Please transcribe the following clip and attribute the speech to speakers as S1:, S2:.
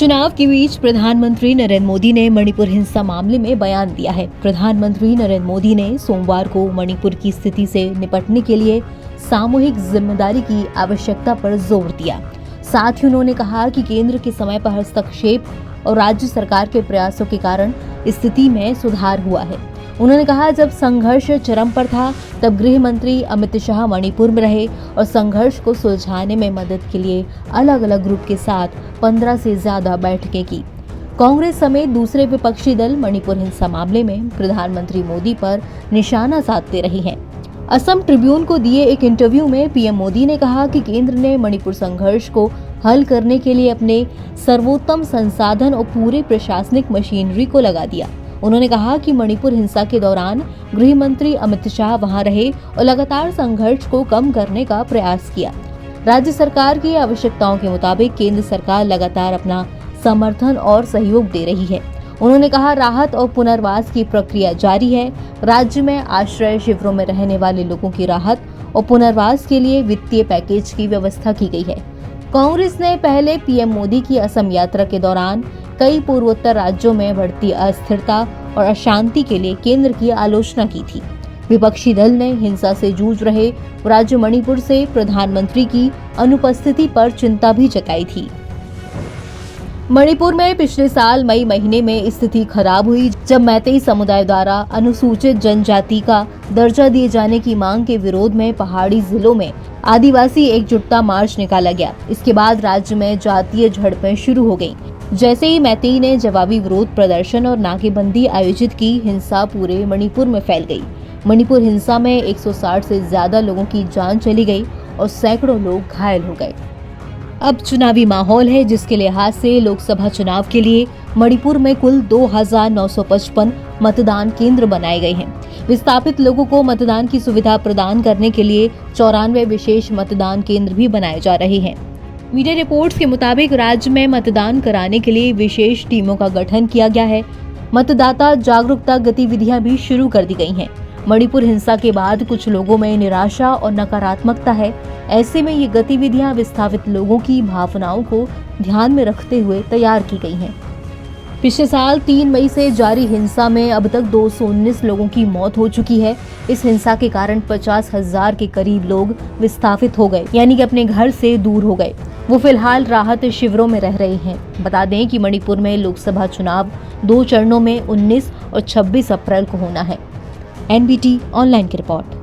S1: चुनाव के बीच प्रधानमंत्री नरेंद्र मोदी ने मणिपुर हिंसा मामले में बयान दिया है। प्रधानमंत्री नरेंद्र मोदी ने सोमवार को मणिपुर की स्थिति से निपटने के लिए सामूहिक जिम्मेदारी की आवश्यकता पर जोर दिया। साथ ही उन्होंने कहा कि केंद्र के समय पर हस्तक्षेप और राज्य सरकार के प्रयासों के कारण स्थिति में सुधार हुआ है। उन्होंने कहा, जब संघर्ष चरम पर था तब गृह मंत्री अमित शाह मणिपुर में रहे और संघर्ष को सुलझाने में मदद के लिए अलग अलग ग्रुप के साथ 15 से ज्यादा बैठकें की। कांग्रेस समेत दूसरे विपक्षी दल मणिपुर हिंसा मामले में प्रधानमंत्री मोदी पर निशाना साधते रहे हैं। असम ट्रिब्यून को दिए एक इंटरव्यू में पीएम मोदी ने कहा कि केंद्र ने मणिपुर संघर्ष को हल करने के लिए अपने सर्वोत्तम संसाधन और पूरे प्रशासनिक मशीनरी को लगा दिया। उन्होंने कहा कि मणिपुर हिंसा के दौरान गृह मंत्री अमित शाह वहां रहे और लगातार संघर्ष को कम करने का प्रयास किया। राज्य सरकार की आवश्यकताओं के मुताबिक केंद्र सरकार लगातार अपना समर्थन और सहयोग दे रही है। उन्होंने कहा, राहत और पुनर्वास की प्रक्रिया जारी है। राज्य में आश्रय शिविरों में रहने वाले लोगों की राहत और पुनर्वास के लिए वित्तीय पैकेज की व्यवस्था की गई है। कांग्रेस ने पहले पीएम मोदी की असम यात्रा के दौरान कई पूर्वोत्तर राज्यों में बढ़ती अस्थिरता और अशांति के लिए केंद्र की आलोचना की थी। विपक्षी दल ने हिंसा से जूझ रहे राज्य मणिपुर से प्रधानमंत्री की अनुपस्थिति पर चिंता भी जताई थी। मणिपुर में पिछले साल मई महीने में स्थिति खराब हुई, जब मैतेई समुदाय द्वारा अनुसूचित जनजाति का दर्जा दिए जाने की मांग के विरोध में पहाड़ी जिलों में आदिवासी एकजुटता मार्च निकाला गया। इसके बाद राज्य में जातीय झड़पें शुरू हो गईं। जैसे ही मैतेई ने जवाबी विरोध प्रदर्शन और नाकेबंदी आयोजित की, हिंसा पूरे मणिपुर में फैल गई। मणिपुर हिंसा में 160 से ज्यादा लोगों की जान चली गई और सैकड़ों लोग घायल हो गए। अब चुनावी माहौल है, जिसके लिहाज से लोकसभा चुनाव के लिए मणिपुर में कुल 2955 मतदान केंद्र बनाए गए हैं। विस्थापित लोगों को मतदान की सुविधा प्रदान करने के लिए 94 विशेष मतदान केंद्र भी बनाए जा रहे हैं। मीडिया रिपोर्ट्स के मुताबिक राज्य में मतदान कराने के लिए विशेष टीमों का गठन किया गया है। मतदाता जागरूकता गतिविधियां भी शुरू कर दी गई हैं। मणिपुर हिंसा के बाद कुछ लोगों में निराशा और नकारात्मकता है। ऐसे में ये गतिविधियां विस्थापित लोगों की भावनाओं को ध्यान में रखते हुए तैयार की गई हैं। पिछले साल 3 मई से जारी हिंसा में अब तक 219 लोगों की मौत हो चुकी है। इस हिंसा के कारण 50,000 के करीब लोग विस्थापित हो गए, यानी कि अपने घर से दूर हो गए। वो फिलहाल राहत शिविरों में रह रहे हैं। बता दें कि मणिपुर में लोकसभा चुनाव 2 चरणों में 19 और 26 अप्रैल को होना है। एनबीटी ऑनलाइन की रिपोर्ट।